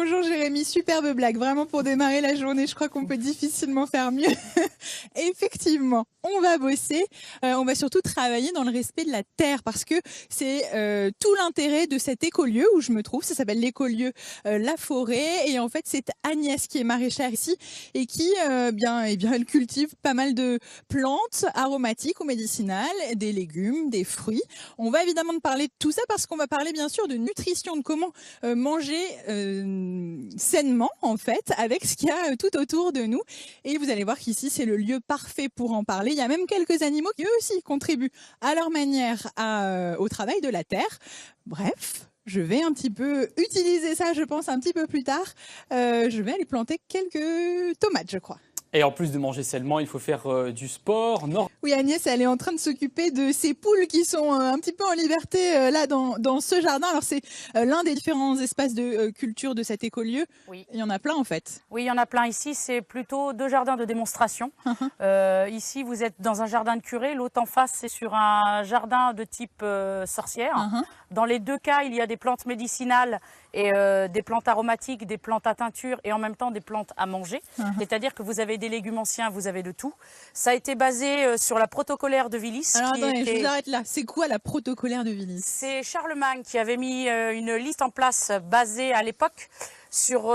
Bonjour Jérémy, superbe blague, vraiment pour démarrer la journée, je crois qu'on peut difficilement faire mieux. Effectivement, on va bosser, on va surtout travailler dans le respect de la terre parce que c'est tout l'intérêt de cet écolieu où je me trouve, ça s'appelle l'écolieu La Forêt et en fait c'est Agnès qui est maraîchère ici et qui elle cultive pas mal de plantes aromatiques ou médicinales, des légumes, des fruits. On va évidemment parler de tout ça parce qu'on va parler bien sûr de nutrition, de comment manger sainement en fait avec ce qu'il y a tout autour de nous et vous allez voir qu'ici c'est le lieu parfait pour en parler. Il y a même quelques animaux qui eux aussi contribuent à leur manière au travail de la terre. Bref, je vais un petit peu utiliser ça je pense un petit peu plus tard. Je vais aller planter quelques tomates je crois. Et en plus de manger sainement, il faut faire du sport. Oui, Agnès, elle est en train de s'occuper de ces poules qui sont un petit peu en liberté là dans ce jardin. Alors c'est l'un des différents espaces de culture de cet écolieu. Oui. Il y en a plein en fait. Oui, il y en a plein ici. C'est plutôt 2 jardins de démonstration. Ici, vous êtes dans un jardin de curé. L'autre en face, c'est sur un jardin de type sorcière. Dans les 2 cas, il y a des plantes médicinales et des plantes aromatiques, des plantes à teinture et en même temps des plantes à manger. C'est-à-dire que vous avez des légumes anciens, vous avez de tout. Ça a été basé sur la protocolaire de Willis. Alors attendez, je vous arrête là. C'est quoi la protocolaire de Willis? C'est Charlemagne qui avait mis une liste en place basée à l'époque sur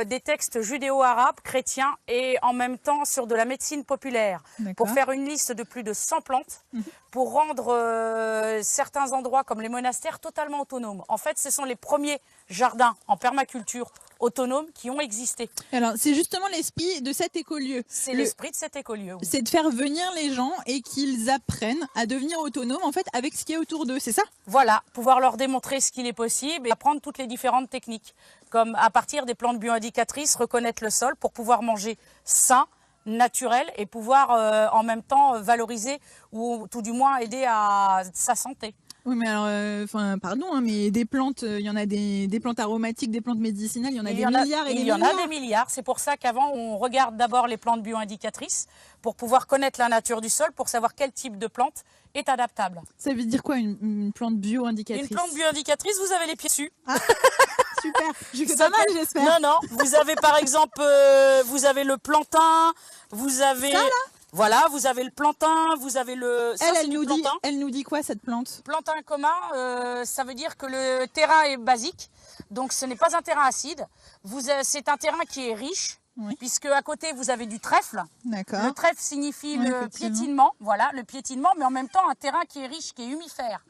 des textes judéo-arabes, chrétiens et en même temps sur de la médecine populaire. Pour faire une liste de plus de 100 plantes pour rendre certains endroits comme les monastères totalement autonomes. En fait, ce sont les premiers jardins en permaculture autonomes qui ont existé. Alors, c'est justement l'esprit de cet écolieu. C'est l'esprit de cet écolieu. Oui. C'est de faire venir les gens et qu'ils apprennent à devenir autonomes en fait avec ce qui est autour d'eux, c'est ça? Voilà, pouvoir leur démontrer ce qu'il est possible et apprendre toutes les différentes techniques. Comme à partir des plantes bioindicatrices, reconnaître le sol pour pouvoir manger sain, naturel et pouvoir en même temps valoriser ou tout du moins aider à sa santé. Oui, mais alors, pardon, hein, mais des plantes, il y en a des plantes aromatiques, des plantes médicinales, il y en a des milliards et des milliards. Il y en a des milliards. C'est pour ça qu'avant, on regarde d'abord les plantes bioindicatrices pour pouvoir connaître la nature du sol, pour savoir quel type de plante est adaptable. Ça veut dire quoi, une plante bioindicatrice? Une plante bioindicatrice, vous avez les pieds dessus. Ah, super. J'ai fait pas mal, j'espère. Non, non. Vous avez par exemple, vous avez le plantain, vous avez... Ça, là? Voilà, vous avez le plantain, vous avez le... Ça, elle nous dit quoi cette plante? Plantain commun, ça veut dire que le terrain est basique, donc ce n'est pas un terrain acide. C'est un terrain qui est riche, puisque à côté vous avez du trèfle. D'accord. Le trèfle signifie le piétinement, voilà, le piétinement, mais en même temps un terrain qui est riche, qui est humifère.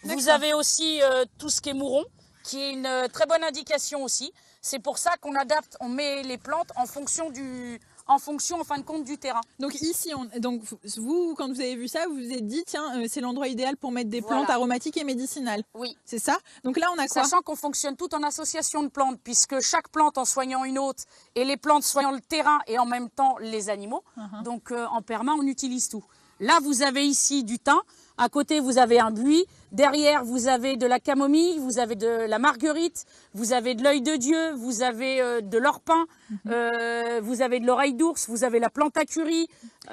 Vous avez aussi tout ce qui est mouron, qui est une très bonne indication aussi. C'est pour ça qu'on adapte, on met les plantes en fonction en fin de compte du terrain. Donc ici, vous, quand vous avez vu ça, vous vous êtes dit, tiens, c'est l'endroit idéal pour mettre des plantes aromatiques et médicinales. Oui. C'est ça? Donc là, on a quoi? Sachant qu'on fonctionne tout en association de plantes, puisque chaque plante en soignant une autre, et les plantes soignant le terrain et en même temps les animaux. Donc en perma, on utilise tout. Là, vous avez ici du thym. À côté, vous avez un buis. Derrière, vous avez de la camomille, vous avez de la marguerite, vous avez de l'œil de Dieu, vous avez de l'orpin, vous avez de l'oreille d'ours, vous avez la plante à curry.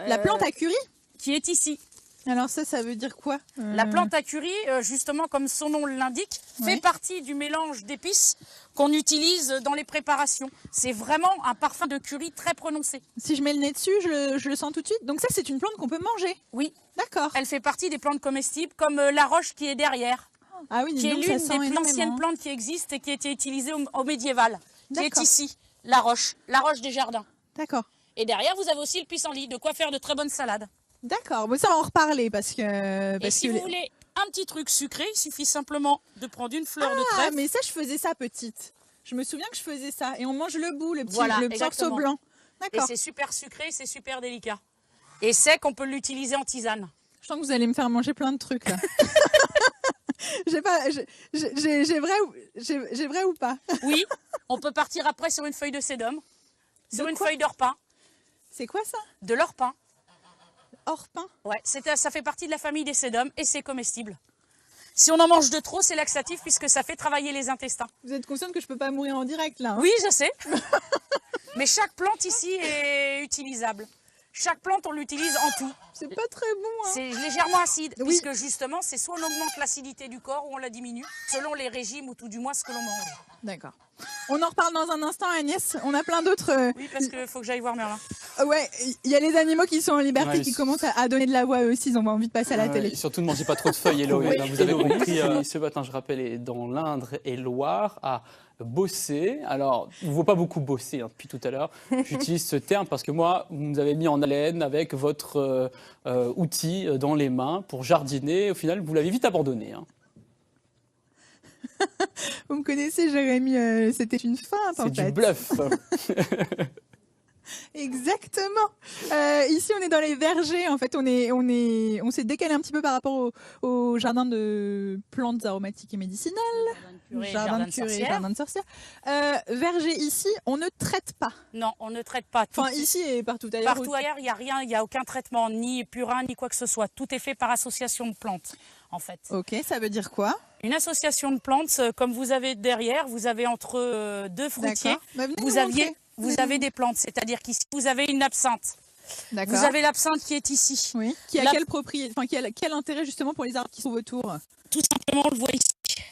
La plante à curry? Qui est ici. Alors ça veut dire quoi? La plante à curry, justement comme son nom l'indique, fait partie du mélange d'épices qu'on utilise dans les préparations. C'est vraiment un parfum de curry très prononcé. Si je mets le nez dessus, je le sens tout de suite. Donc ça, c'est une plante qu'on peut manger? Oui. D'accord. Elle fait partie des plantes comestibles, comme la roche qui est derrière. Ah oui, qui est l'une des plus anciennes plantes qui existent et qui a été utilisée au médiéval. Qui est ici, la roche des jardins. D'accord. Et derrière, vous avez aussi le pissenlit, de quoi faire de très bonnes salades. D'accord, bon, ça on va en reparler parce que... Et si vous voulez un petit truc sucré, il suffit simplement de prendre une fleur de trèfle. Ah, mais ça je faisais ça petite. Je me souviens que je faisais ça. Et on mange le bout, le petit morceau blanc. Et c'est super sucré, c'est super délicat. Et sec, on peut l'utiliser en tisane. Je sens que vous allez me faire manger plein de trucs là. J'ai vrai ou pas? Oui, on peut partir après sur une feuille de sédum, sur une feuille d'orpin. C'est quoi ça? De l'orpin. Orpin? Ouais, ça fait partie de la famille des sédums et c'est comestible. Si on en mange de trop, c'est laxatif puisque ça fait travailler les intestins. Vous êtes consciente que je peux pas mourir en direct là, hein? Oui, je sais. Mais chaque plante ici est utilisable. Chaque plante, on l'utilise en tout. C'est pas très bon, hein? C'est légèrement acide, puisque justement, c'est soit on augmente l'acidité du corps ou on la diminue, selon les régimes ou tout du moins ce que l'on mange. D'accord. On en reparle dans un instant, Agnès. On a plein d'autres. Oui, parce qu'il faut que j'aille voir Merlin. Ouais, il y a les animaux qui sont en liberté, Ouais, qui commencent à donner de la voix eux aussi. Ils ont envie de passer à la télé. Et surtout, ne mangez pas trop de feuilles, Héloïse. Oui. Vous avez compris, ce matin, je rappelle, est dans l'Indre et Loire, à bosser. Alors, on ne voit pas beaucoup bosser depuis tout à l'heure. J'utilise ce terme parce que moi, vous nous avez mis en haleine avec votre outil dans les mains pour jardiner. Au final, vous l'avez vite abandonné. Vous me connaissez, Jérémy, c'était une feinte en fait. C'est du bluff. Exactement. Ici, on est dans les vergers. En fait, on s'est décalé un petit peu par rapport au jardin de plantes aromatiques et médicinales. Jardin de curé, jardin de sorcières. Verger ici, on ne traite pas. Non, on ne traite pas. Enfin, ici et partout ailleurs. Partout ailleurs, il n'y a rien, il n'y a aucun traitement, ni purin, ni quoi que ce soit. Tout est fait par association de plantes, en fait. Ok, ça veut dire quoi? Une association de plantes, comme vous avez derrière, vous avez entre deux fruitiers, Bah, vous avez des plantes. C'est-à-dire qu'ici, vous avez une absinthe. D'accord. Vous avez l'absinthe qui est ici. Oui. Qui a quelle propriété, enfin, quel intérêt justement pour les arbres qui sont autour? Tout simplement, on le voit ici.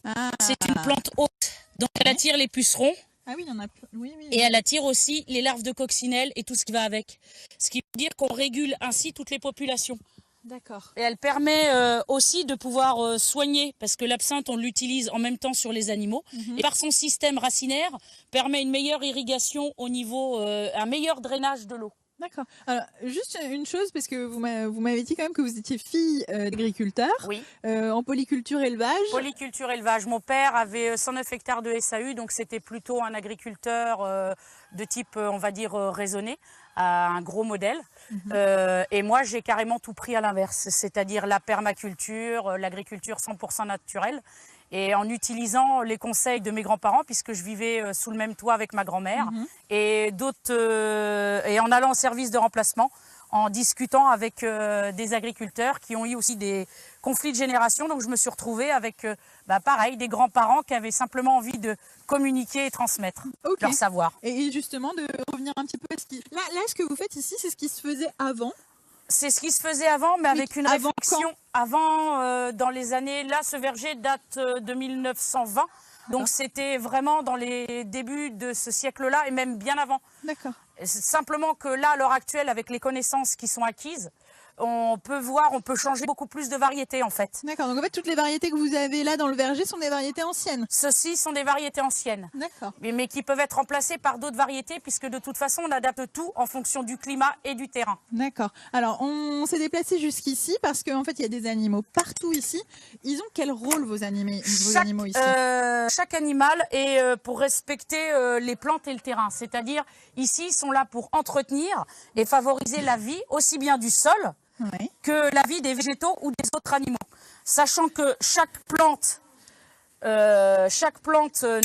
Ah. C'est une plante haute. Donc, elle attire les pucerons. Ah oui, il y en a plus. Oui. Et elle attire aussi les larves de coccinelle et tout ce qui va avec. Ce qui veut dire qu'on régule ainsi toutes les populations. D'accord. Et elle permet aussi de pouvoir soigner, parce que l'absinthe, on l'utilise en même temps sur les animaux. Et par son système racinaire, permet une meilleure irrigation au niveau, un meilleur drainage de l'eau. D'accord. Alors, juste une chose, parce que vous m'avez dit quand même que vous étiez fille d'agriculteur. Oui. En polyculture élevage. Polyculture élevage. Mon père avait 109 hectares de SAU, donc c'était plutôt un agriculteur de type, on va dire, raisonné, un gros modèle. Et moi, j'ai carrément tout pris à l'inverse, c'est-à-dire la permaculture, l'agriculture 100% naturelle. Et en utilisant les conseils de mes grands-parents, puisque je vivais sous le même toit avec ma grand-mère, et et en allant au service de remplacement, en discutant avec des agriculteurs qui ont eu aussi des conflits de génération. Donc je me suis retrouvée avec, pareil, des grands-parents qui avaient simplement envie de communiquer et transmettre leur savoir. Et justement, de revenir un petit peu à ce qui... Là, ce que vous faites ici, c'est ce qui se faisait avant. C'est ce qui se faisait avant, mais avec une réflexion. Avant, dans les années, là, ce verger date de 1920. Donc, c'était vraiment dans les débuts de ce siècle-là et même bien avant. D'accord. Simplement que là, à l'heure actuelle, avec les connaissances qui sont acquises, on peut changer beaucoup plus de variétés en fait. D'accord, donc en fait toutes les variétés que vous avez là dans le verger sont des variétés anciennes. Ceux-ci sont des variétés anciennes. D'accord. Mais qui peuvent être remplacées par d'autres variétés puisque de toute façon on adapte tout en fonction du climat et du terrain. D'accord. Alors on s'est déplacé jusqu'ici parce qu'en fait il y a des animaux partout ici. Ils ont quel rôle vos animaux ici? Chaque animal est pour respecter les plantes et le terrain. C'est-à-dire ici ils sont là pour entretenir et favoriser la vie aussi bien du sol que la vie des végétaux ou des autres animaux. Sachant que chaque plante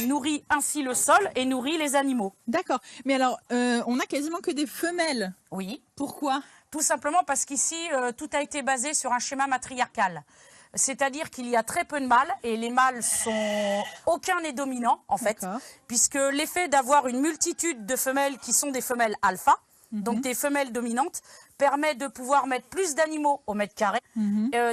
nourrit ainsi le sol et nourrit les animaux. D'accord. Mais alors, on a quasiment que des femelles. Oui. Pourquoi? Tout simplement parce qu'ici, tout a été basé sur un schéma matriarcal. C'est-à-dire qu'il y a très peu de mâles et les mâles sont... Aucun n'est dominant, en fait, puisque l'effet d'avoir une multitude de femelles qui sont des femelles alpha, donc des femelles dominantes, permet de pouvoir mettre plus d'animaux au mètre carré,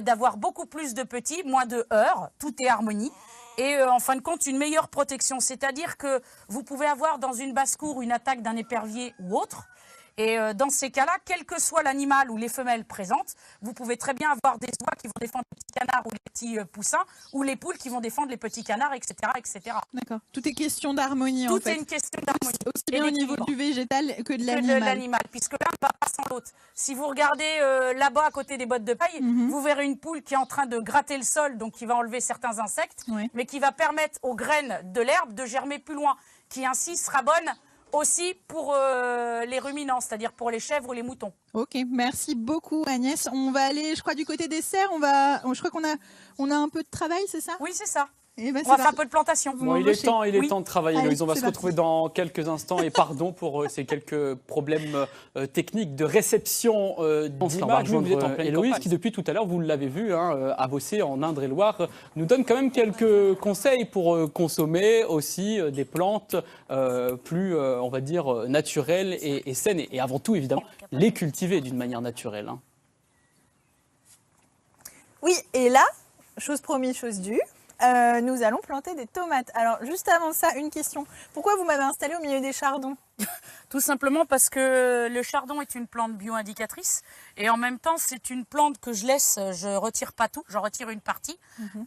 d'avoir beaucoup plus de petits, moins de heurts, tout est harmonie. Et en fin de compte, une meilleure protection. C'est-à-dire que vous pouvez avoir dans une basse-cour une attaque d'un épervier ou autre. Et dans ces cas-là, quel que soit l'animal ou les femelles présentes, vous pouvez très bien avoir des oies qui vont défendre les petits canards ou les petits poussins, ou les poules qui vont défendre les petits canards, etc. etc. D'accord. Tout est question d'harmonie en fait. Tout est une question d'harmonie. Aussi bien au niveau du végétal que de l'animal. Puisque l'un ne va pas sans l'autre. Si vous regardez là-bas à côté des bottes de paille, vous verrez une poule qui est en train de gratter le sol, donc qui va enlever certains insectes, mais qui va permettre aux graines de l'herbe de germer plus loin, qui ainsi sera bonne aussi pour les ruminants, c'est-à-dire pour les chèvres ou les moutons. Ok, merci beaucoup Agnès. On va aller, je crois, du côté des serres. Je crois qu'on a un peu de travail, c'est ça? Oui, c'est ça. Eh ben, on va faire un peu de plantation. Bon, il est temps de travailler. Allez, on va se retrouver dans quelques instants. Et pardon pour ces quelques problèmes techniques de réception d'image. Vous êtes en pleine Héloïse, qui depuis tout à l'heure, vous l'avez vu, a bossé en Indre-et-Loire, nous donne quand même quelques conseils pour consommer aussi des plantes plus, on va dire, naturelles et saines. Et avant tout, évidemment, les cultiver d'une manière naturelle. Oui, et là, chose promise, chose due. nous allons planter des tomates. Alors juste avant ça, une question. Pourquoi vous m'avez installé au milieu des chardons? Tout simplement parce que le chardon est une plante bio-indicatrice et en même temps c'est une plante que je laisse, je retire pas tout, j'en retire une partie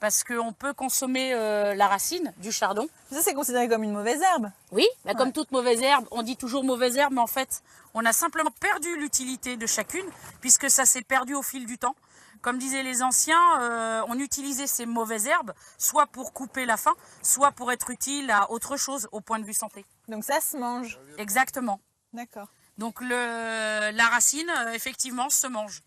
parce qu'on peut consommer la racine du chardon. Ça c'est considéré comme une mauvaise herbe? Oui, bah, comme toute mauvaise herbe, on dit toujours mauvaise herbe, mais en fait on a simplement perdu l'utilité de chacune puisque ça s'est perdu au fil du temps. Comme disaient les anciens, on utilisait ces mauvaises herbes soit pour couper la faim, soit pour être utile à autre chose au point de vue santé. Donc ça se mange? Exactement. D'accord. Donc la racine, effectivement, se mange.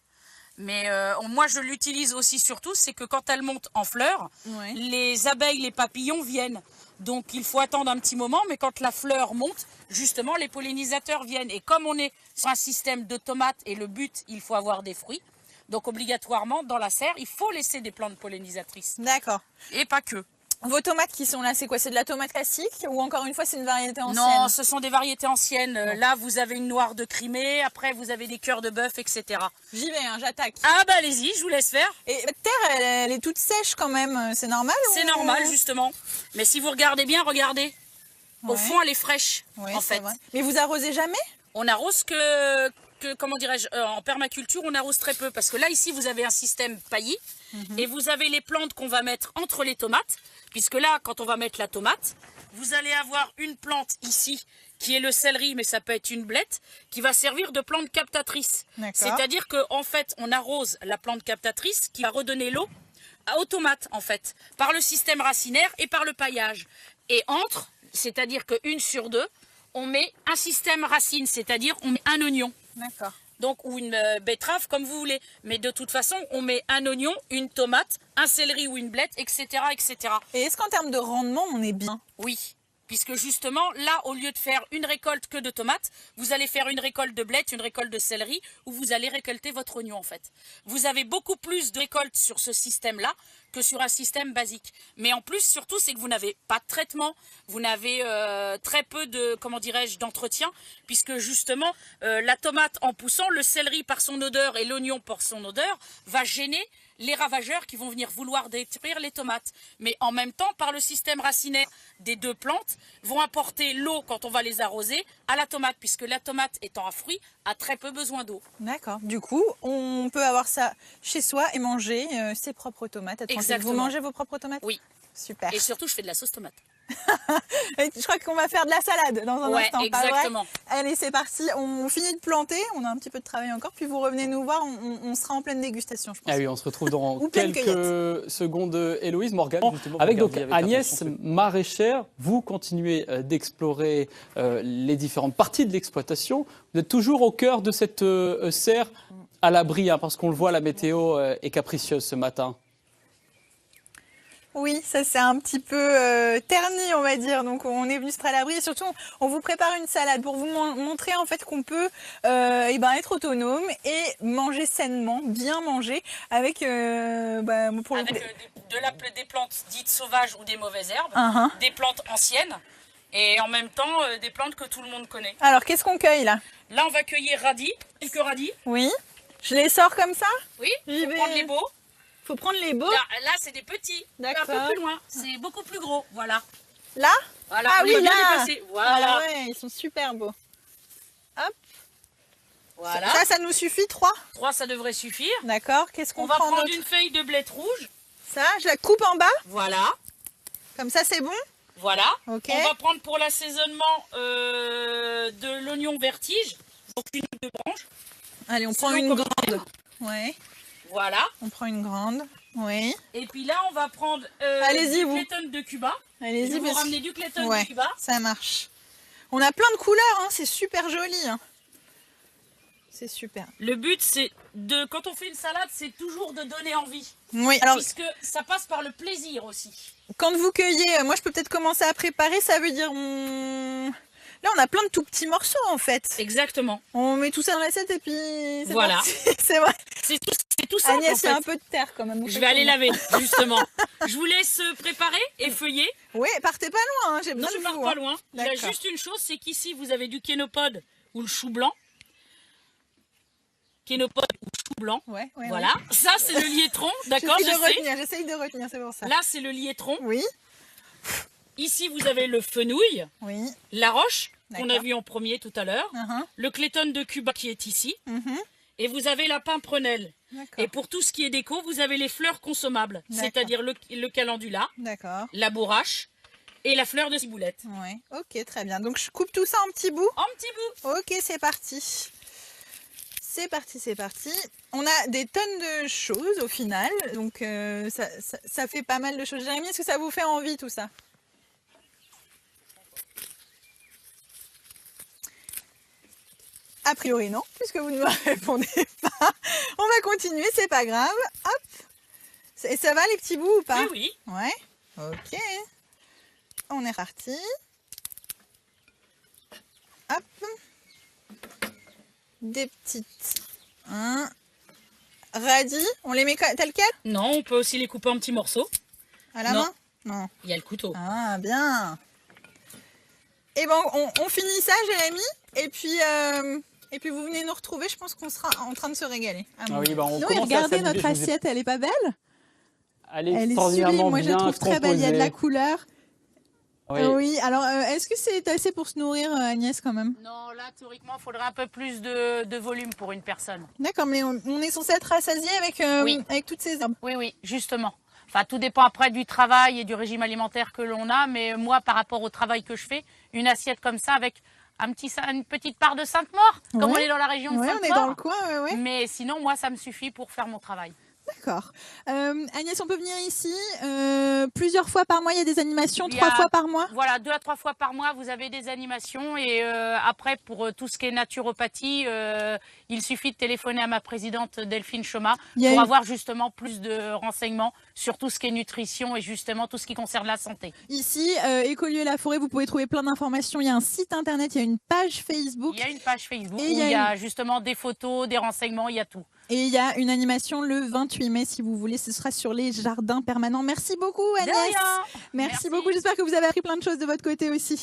Mais moi, je l'utilise aussi surtout, c'est que quand elle monte en fleurs, les abeilles, les papillons viennent. Donc il faut attendre un petit moment, mais quand la fleur monte, justement, les pollinisateurs viennent. Et comme on est sur un système de tomates et le but, il faut avoir des fruits, donc obligatoirement, dans la serre, il faut laisser des plantes pollinisatrices. D'accord. Et pas que. Vos tomates qui sont là, c'est quoi? C'est de la tomate classique ou encore une fois c'est une variété ancienne? Non, ce sont des variétés anciennes. Là, vous avez une noire de Crimée, après vous avez des cœurs de bœuf, etc. J'y vais, hein, j'attaque. Ah bah allez-y, je vous laisse faire. Et la terre, elle est toute sèche quand même, c'est normal? C'est normal, justement. Mais si vous regardez bien, regardez. Au fond, elle est fraîche, en fait. Vrai. Mais vous arrosez jamais? On arrose que comment dirais-je, en permaculture, on arrose très peu. Parce que là, ici, vous avez un système paillis. Et vous avez les plantes qu'on va mettre entre les tomates. Puisque là, quand on va mettre la tomate, vous allez avoir une plante ici, qui est le céleri, mais ça peut être une blette, qui va servir de plante captatrice. C'est-à-dire qu'en fait, on arrose la plante captatrice qui va redonner l'eau aux tomates, en fait, par le système racinaire et par le paillage. Et entre, c'est-à-dire qu'une sur deux, on met un système racine, c'est-à-dire on met un oignon. D'accord. Donc, ou une betterave, comme vous voulez. Mais de toute façon, on met un oignon, une tomate, un céleri ou une blette, etc., etc. Et est-ce qu'en termes de rendement, on est bien? Oui. Puisque justement, là, au lieu de faire une récolte que de tomates, vous allez faire une récolte de blettes, une récolte de céleri, où vous allez récolter votre oignon, en fait. Vous avez beaucoup plus de récoltes sur ce système-là que sur un système basique. Mais en plus, surtout, c'est que vous n'avez pas de traitement, vous n'avez très peu de, comment dirais-je, d'entretien, puisque justement, la tomate en poussant, le céleri par son odeur et l'oignon par son odeur, va gêner les ravageurs qui vont venir vouloir détruire les tomates. Mais en même temps, par le système racinaire des deux plantes, vont apporter l'eau quand on va les arroser à la tomate, puisque la tomate étant un fruit, a très peu besoin d'eau. D'accord. Du coup, on peut avoir ça chez soi et manger ses propres tomates. Exactement. Vous mangez vos propres tomates? Oui. Super. Et surtout, je fais de la sauce tomate. Je crois qu'on va faire de la salade dans un instant. Exactement. Allez, c'est parti. On finit de planter. On a un petit peu de travail encore. Puis vous revenez nous voir. On sera en pleine dégustation, je pense. Ah oui, on se retrouve dans quelques secondes. Héloïse, Morgane, avec donc Agnès, maraîchère. Vous continuez d'explorer les différentes parties de l'exploitation. Vous êtes toujours au cœur de cette serre à l'abri, parce qu'on le voit, la météo est capricieuse ce matin. Oui, ça c'est un petit peu terni, on va dire. Donc on est venu se mettre à l'abri et surtout on vous prépare une salade pour vous montrer en fait qu'on peut être autonome et manger sainement, bien manger avec des plantes dites sauvages ou des mauvaises herbes, des plantes anciennes et en même temps des plantes que tout le monde connaît. Alors qu'est-ce qu'on cueille là? Là on va cueillir radis, quelques radis. Oui. Je les sors comme ça? Oui, pour prendre les beaux. Faut prendre les beaux. Là c'est des petits. D'accord. Un peu plus loin. C'est beaucoup plus gros. Voilà. Là? Voilà. Ah oui, là. Voilà. Ouais, ils sont super beaux. Hop. Voilà. Ça nous suffit, 3? 3, ça devrait suffire. D'accord. Qu'est-ce qu'on va prendre une feuille de blette rouge. Ça, je la coupe en bas. Voilà. Comme ça, c'est bon? Voilà. Okay. On va prendre pour l'assaisonnement de l'oignon vertige. Donc une ou deux branches. Allez, on prend une grande. Ouais. Voilà. On prend une grande. Oui. Et puis là, on va prendre du Clayton de Cuba. Allez-y, vous ramener du Clayton de Cuba. Ça marche. On a plein de couleurs, c'est super joli. C'est super. Le but, c'est quand on fait une salade, c'est toujours de donner envie. Oui. Alors, puisque ça passe par le plaisir aussi. Quand vous cueillez, moi je peux peut-être commencer à préparer, ça veut dire là, on a plein de tout petits morceaux en fait. Exactement. On met tout ça dans l'assiette et puis voilà. C'est vrai. C'est tout simple. Agnès, il y a un peu de terre quand même. Je vais aller laver, justement. Je vous laisse préparer et feuiller. Oui, partez pas loin, j'ai besoin de vous. Non, je pars pas loin. Il y a juste une chose, c'est qu'ici, vous avez du kénopode ou le chou blanc kénopode ou chou blanc. Ouais, voilà, ça c'est le liétron, d'accord. J'essaye de retenir, c'est pour ça. Là c'est le liétron. Oui. Ici vous avez le fenouil, oui. la roche qu'on a vu en premier tout à l'heure, Uh-huh. le clétone de Cuba qui est ici, Mhm. et vous avez la pimprenelle. D'accord. Et pour tout ce qui est déco, vous avez les fleurs consommables, c'est-à-dire le calendula, D'accord. la bourrache et la fleur de ciboulette. Ouais. Ok, très bien. Donc je coupe tout ça en petits bouts. En petits bouts. Ok, c'est parti. C'est parti, c'est parti. On a des tonnes de choses au final, donc ça fait pas mal de choses. Jérémy, est-ce que ça vous fait envie tout ça? A priori non, puisque vous ne me répondez pas. On va continuer, c'est pas grave. Hop. Et ça va les petits bouts ou pas? Oui, oui. Ouais. Ok. On est parti. Hop. Des petites radis. On les met telles quelles? Non, on peut aussi les couper en petits morceaux. À la main? Non. Il y a le couteau. Ah, bien. Et bon, on finit ça, Jérémy. Et puis vous venez nous retrouver. Je pense qu'on sera en train de se régaler. Ah oui, bah on Non, commence à regardez s'amuser, notre assiette, elle est pas belle? Elle est Elle est extraordinairement sublime. Moi, je la bien trouve très belle. Il y a de la composée. couleur. Oui. Oui. Alors, est-ce que c'est assez pour se nourrir, Agnès, quand même? Non, là, théoriquement, il faudrait un peu plus de volume pour une personne. D'accord, mais on est censé être rassasié avec, Oui. avec toutes ces herbes. Oui, oui, justement. Enfin, tout dépend après du travail et du régime alimentaire que l'on a. Mais moi, par rapport au travail que je fais, une assiette comme ça avec une petite part de Sainte-Maure, comme on est dans la région de Ouais, on Sainte-Maure. est dans le coin, ouais. Mais sinon, moi, ça me suffit pour faire mon travail. D'accord. Agnès, on peut venir ici plusieurs fois par mois. Il y a des animations, Il y 3 a- fois par mois. Voilà, 2 à 3 fois par mois, vous avez des animations. Et après, pour tout ce qui est naturopathie, il suffit de téléphoner à ma présidente Delphine Choma pour avoir justement plus de renseignements sur tout ce qui est nutrition et justement tout ce qui concerne la santé. Ici, Écolieu et la Forêt, vous pouvez trouver plein d'informations. Il y a un site internet, il y a une page Facebook. Il y a une page Facebook Et où il y a justement des photos, des renseignements, il y a tout. Et il y a une animation le 28 mai, si vous voulez. Ce sera sur les jardins permanents. Merci beaucoup, Agnès. De rien. Merci beaucoup. J'espère que vous avez appris plein de choses de votre côté aussi.